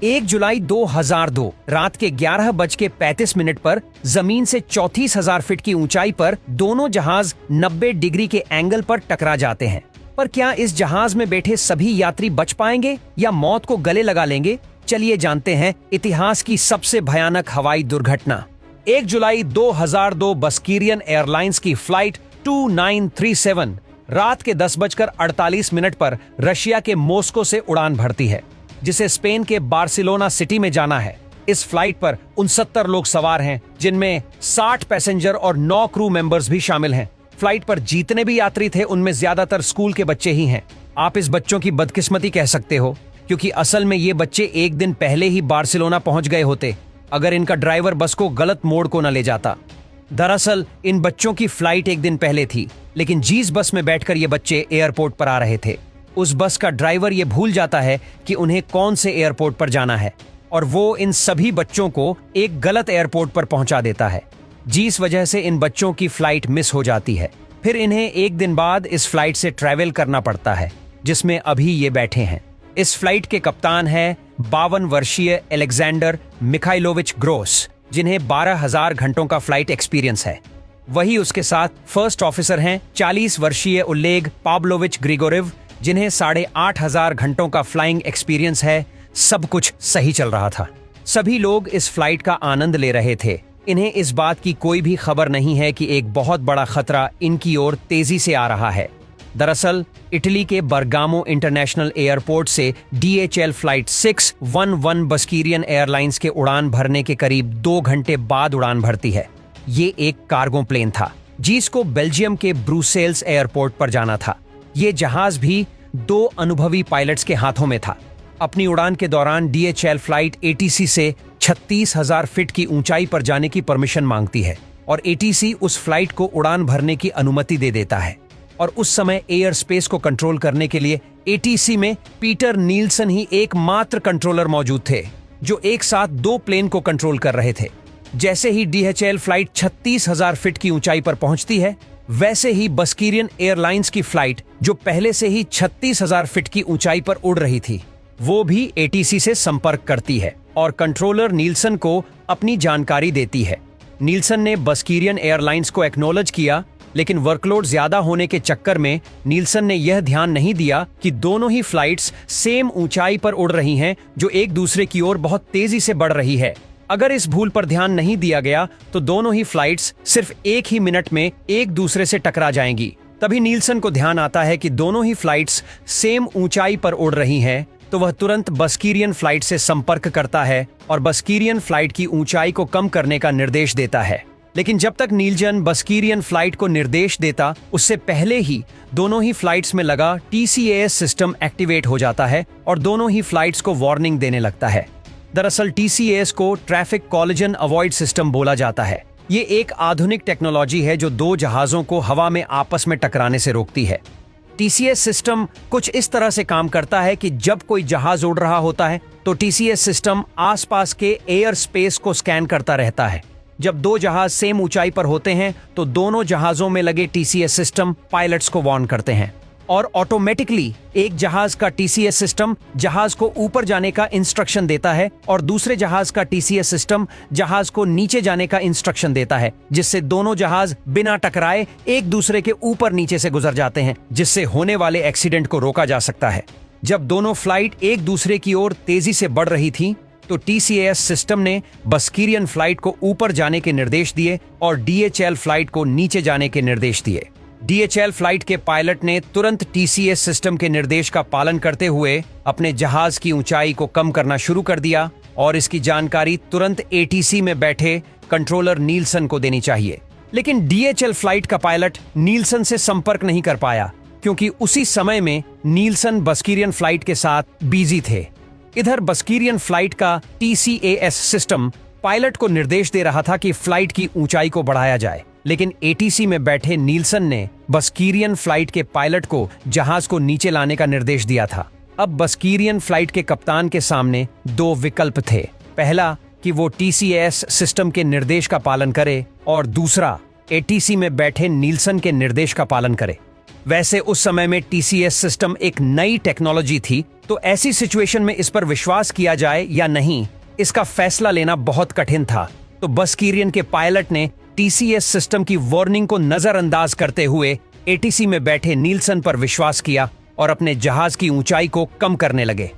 1 जुलाई 2002 रात के 11:35 पर जमीन से 34,000 फीट की ऊंचाई पर दोनों जहाज 90 डिग्री के एंगल पर टकरा जाते हैं। पर क्या इस जहाज में बैठे सभी यात्री बच पाएंगे या मौत को गले लगा लेंगे? चलिए जानते हैं इतिहास की सबसे भयानक हवाई दुर्घटना। 1 जुलाई 2002 बस्कीरियन एयरलाइंस की फ्लाइट 2937 रात के 10:48 पर रशिया के मॉस्को से उड़ान भरती है, जिसे स्पेन के बार्सिलोना सिटी में जाना है। इस फ्लाइट पर 69 लोग सवार हैं, जिनमें 60 पैसेंजर और 9 क्रू मेंबर्स भी शामिल हैं। फ्लाइट पर जितने भी यात्री थे उनमें ज्यादातर स्कूल के बच्चे ही हैं। आप इस बच्चों की बदकिस्मती कह सकते हो, क्योंकि असल में ये बच्चे एक दिन पहले ही बार्सिलोना पहुंच गए होते अगर इनका ड्राइवर बस को गलत मोड़ को न ले जाता। दरअसल इन बच्चों की फ्लाइट एक दिन पहले थी, लेकिन जिस बस में बैठकर ये बच्चे एयरपोर्ट पर आ रहे थे, उस बस का ड्राइवर ये भूल जाता है कि उन्हें कौन से एयरपोर्ट पर जाना है, और वो इन सभी बच्चों को एक गलत एयरपोर्ट पर पहुंचा देता है, जिस वजह से इन बच्चों की फ्लाइट मिस हो जाती है। फिर इन्हें एक दिन बाद इस फ्लाइट से ट्रैवल करना पड़ता है, जिसमें अभी ये बैठे हैं। इस फ्लाइट के कप्तान है 52 वर्षीय अलेक्जेंडर मिखाइलोविच ग्रोस, जिन्हें 12,000 घंटों का फ्लाइट एक्सपीरियंस है। वही उसके साथ फर्स्ट ऑफिसर हैं 40 वर्षीय ओलेग पाब्लोविच ग्रिगोरिव, जिन्हें 8,500 घंटों का फ्लाइंग एक्सपीरियंस है। सब कुछ सही चल रहा था। सभी लोग इस फ्लाइट का आनंद ले रहे थे। इन्हें इस बात की कोई भी खबर नहीं है कि एक बहुत बड़ा खतरा इनकी ओर तेजी से आ रहा है। दरअसल इटली के बर्गामो इंटरनेशनल एयरपोर्ट से DHL फ्लाइट 611 बस्कीरियन एयरलाइंस के उड़ान भरने के करीब 2 घंटे बाद उड़ान भरती है। ये एक कार्गो प्लेन था, जिसको बेल्जियम के ब्रुसेल्स एयरपोर्ट पर जाना था। ये जहाज भी 2 अनुभवी पायलट्स के हाथों में था। अपनी उड़ान के दौरान DHL फ्लाइट ATC से 36,000 फीट की ऊंचाई पर जाने की परमिशन मांगती है, और ATC उस फ्लाइट को उड़ान भरने की अनुमति दे देता है। और उस समय एयर स्पेस को कंट्रोल करने के लिए ATC में पीटर नील्सन ही एकमात्र कंट्रोलर मौजूद थे, जो एक साथ 2 प्लेन को कंट्रोल कर रहे थे। जैसे ही DHL फ्लाइट 36,000 फीट की ऊंचाई पर पहुंचती है, वैसे ही बस्कीरियन एयरलाइंस की फ्लाइट, जो पहले से ही 36,000 फीट की ऊंचाई पर उड़ रही थी, वो भी ATC से संपर्क करती है और कंट्रोलर नील्सन को अपनी जानकारी देती है। नील्सन ने बस्कीरियन एयरलाइंस को एक्नॉलेज किया, लेकिन वर्कलोड ज्यादा होने के चक्कर में नील्सन ने यह ध्यान नहीं दिया कि दोनों ही फ्लाइट्स सेम ऊंचाई पर उड़ रही हैं, जो एक दूसरे की ओर बहुत तेजी से बढ़ रही है। अगर इस भूल पर ध्यान नहीं दिया गया तो दोनों ही फ्लाइट्स सिर्फ एक ही मिनट में एक दूसरे से टकरा जाएंगी। तभी नील्सन को ध्यान आता है कि दोनों ही फ्लाइट्स सेम ऊंचाई पर उड़ रही हैं, तो वह तुरंत बस्कीरियन फ्लाइट से संपर्क करता है और बस्कीरियन फ्लाइट की ऊंचाई को कम करने का निर्देश देता है। लेकिन जब तक नीलजन बस्कीरियन फ्लाइट को निर्देश देता, उससे पहले ही दोनों ही फ्लाइट्स में लगा TCAS सिस्टम एक्टिवेट हो जाता है और दोनों ही फ्लाइट्स को वार्निंग देने लगता है। दरअसल TCAS को ट्रैफिक कॉलिजन अवॉइड सिस्टम बोला जाता है। ये एक आधुनिक टेक्नोलॉजी है जो 2 जहाजों को हवा में आपस में टकराने से रोकती है। TCAS सिस्टम कुछ इस तरह से काम करता है कि जब कोई जहाज उड़ रहा होता है तो TCAS सिस्टम आसपास के एयर स्पेस को स्कैन करता रहता है। जब 2 जहाज सेम ऊंचाई पर होते हैं तो दोनों जहाजों में लगे TCAS सिस्टम पायलट्स को वार्न करते हैं, और ऑटोमेटिकली एक जहाज का TCAS सिस्टम जहाज को ऊपर जाने का इंस्ट्रक्शन देता है और दूसरे जहाज का TCAS सिस्टम जहाज को नीचे जाने का इंस्ट्रक्शन देता है, जिससे दोनों जहाज बिना टकराए एक दूसरे के ऊपर नीचे से गुजर जाते हैं, जिससे होने वाले एक्सीडेंट को रोका जा सकता है। जब दोनों फ्लाइट एक दूसरे की ओर तेजी से बढ़ रही थी तो TCAS सिस्टम ने बस्कीरियन फ्लाइट को ऊपर जाने के निर्देश दिए और DHL फ्लाइट को नीचे जाने के निर्देश दिए। DHL फ्लाइट के पायलट ने तुरंत TCAS सिस्टम के निर्देश का पालन करते हुए अपने जहाज की ऊंचाई को कम करना शुरू कर दिया, और इसकी जानकारी तुरंत ATC में बैठे कंट्रोलर नील्सन को देनी चाहिए। लेकिन DHL फ्लाइट का पायलट नील्सन से संपर्क नहीं कर पाया, क्योंकि उसी समय में नील्सन बस्कीरियन फ्लाइट के साथ बिजी थे। इधर बस्कीरियन फ्लाइट का TCAS सिस्टम पायलट को निर्देश दे रहा था कि फ्लाइट की ऊंचाई को बढ़ाया जाए, लेकिन ATC में बैठे नील्सन ने बस्कीरियन फ्लाइट के पायलट को जहाज को नीचे लाने का निर्देश दिया था। अब बस्कीरियन फ्लाइट के कप्तान के सामने 2 विकल्प थे। पहला कि वो TCAS सिस्टम के निर्देश का पालन करे, और दूसरा ATC में बैठे नील्सन के निर्देश का पालन करे। वैसे उस समय में टीसीएस सिस्टम एक नई टेक्नोलॉजी थी, तो ऐसी सिचुएशन में इस पर विश्वास किया जाए या नहीं, इसका फैसला लेना बहुत कठिन था। तो बस्कीरियन के पायलट ने टीसीएस सिस्टम की वार्निंग को नजरअंदाज करते हुए एटीसी में बैठे नीलसन पर विश्वास किया और अपने जहाज की ऊंचाई को कम करने लगे।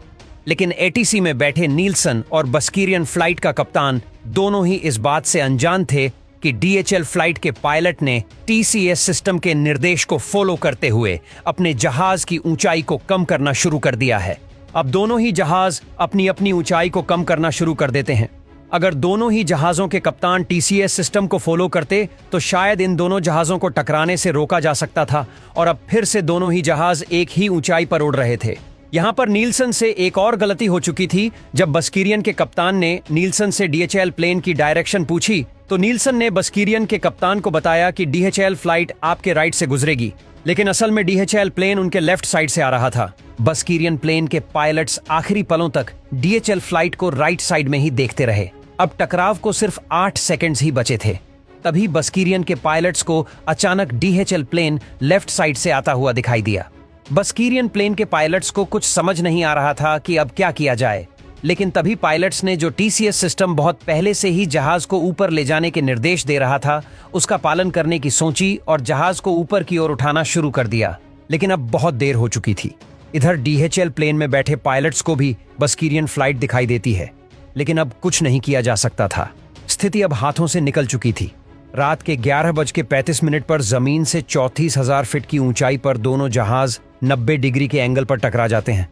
लेकिन एटीसी में बैठे नीलसन और बस्कीरियन फ्लाइट का कप्तान दोनों ही इस बात से अनजान थे कि डीएचएल फ्लाइट के पायलट ने टीसीएस सिस्टम के निर्देश को फॉलो करते हुए अपने जहाज की ऊंचाई को कम करना शुरू कर दिया है। अब दोनों ही जहाज अपनी अपनी ऊंचाई को कम करना शुरू कर देते हैं। अगर दोनों ही जहाजों के कप्तान टीसीएस सिस्टम को फॉलो करते तो शायद इन दोनों जहाजों को टकराने से रोका जा सकता था और अब फिर से दोनों ही जहाज एक ही ऊंचाई पर उड़ रहे थे। यहाँ पर नीलसन से एक और गलती हो चुकी थी। जब बस्कीरियन के कप्तान ने नीलसन से डीएचएल प्लेन की डायरेक्शन पूछी तो नीलसन ने बस्कीरियन के कप्तान को बताया कि डीएचएल फ्लाइट आपके राइट से गुजरेगी, लेकिन असल में डीएचएल प्लेन उनके लेफ्ट साइड से आ रहा था। बस्कीरियन प्लेन के पायलट्स आखिरी पलों तक डीएचएल फ्लाइट को राइट साइड में ही देखते रहे। अब टकराव को सिर्फ 8 सेकंड्स ही बचे थे। तभी बस्कीरियन के पायलट्स को अचानक डीएचएल प्लेन लेफ्ट साइड से आता हुआ दिखाई दिया। बस्कीरियन प्लेन के पायलट्स को कुछ समझ नहीं आ रहा था कि अब क्या किया जाए, लेकिन तभी पायलट्स ने जो टीसीएस सिस्टम बहुत पहले से ही जहाज को ऊपर ले जाने के निर्देश दे रहा था, उसका पालन करने की सोची और जहाज को ऊपर की ओर उठाना शुरू कर दिया। लेकिन अब बहुत देर हो चुकी थी। इधर डीएचएल प्लेन में बैठे पायलट्स को भी बस्कीरियन फ्लाइट दिखाई देती है, लेकिन अब कुछ नहीं किया जा सकता था। स्थिति अब हाथों से निकल चुकी थी। रात के 11:35 पर जमीन से 34,000 फीट की ऊंचाई पर दोनों जहाज 90 डिग्री के एंगल पर टकरा जाते हैं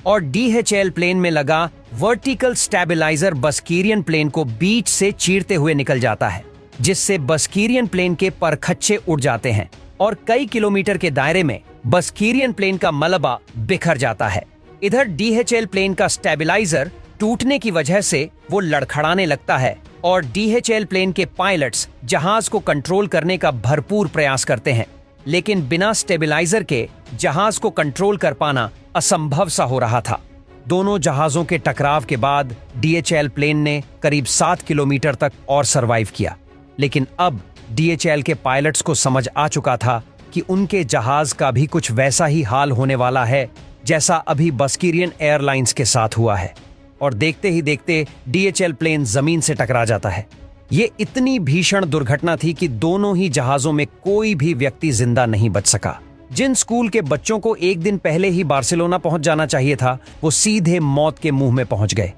और डीएचएल प्लेन में लगा वर्टिकल स्टेबलाइजर बस्कीरियन प्लेन को बीच से चीरते हुए निकल जाता है, जिससे बस्कीरियन प्लेन के परखच्चे उड़ जाते हैं और कई किलोमीटर के दायरे में बस्कीरियन प्लेन का मलबा बिखर जाता है। इधर डीएचएल प्लेन का स्टेबलाइजर टूटने की वजह से वो लड़खड़ाने लगता है और डीएचएल प्लेन के पायलट्स जहाज को कंट्रोल करने का भरपूर प्रयास करते हैं, लेकिन बिना स्टेबलाइजर के जहाज को कंट्रोल कर पाना असंभव सा हो रहा था। दोनों जहाजों के टकराव के बाद डीएचएल प्लेन ने करीब 7 किलोमीटर तक और सरवाइव किया, लेकिन अब डीएचएल के पायलट्स को समझ आ चुका था कि उनके जहाज का भी कुछ वैसा ही हाल होने वाला है जैसा अभी बस्कीरियन एयरलाइंस के साथ हुआ है, और देखते ही देखते डीएचएल प्लेन जमीन से टकरा जाता है। ये इतनी भीषण दुर्घटना थी कि दोनों ही जहाजों में कोई भी व्यक्ति जिंदा नहीं बच सका। जिन स्कूल के बच्चों को एक दिन पहले ही बार्सिलोना पहुंच जाना चाहिए था, वो सीधे मौत के मुंह में पहुंच गए।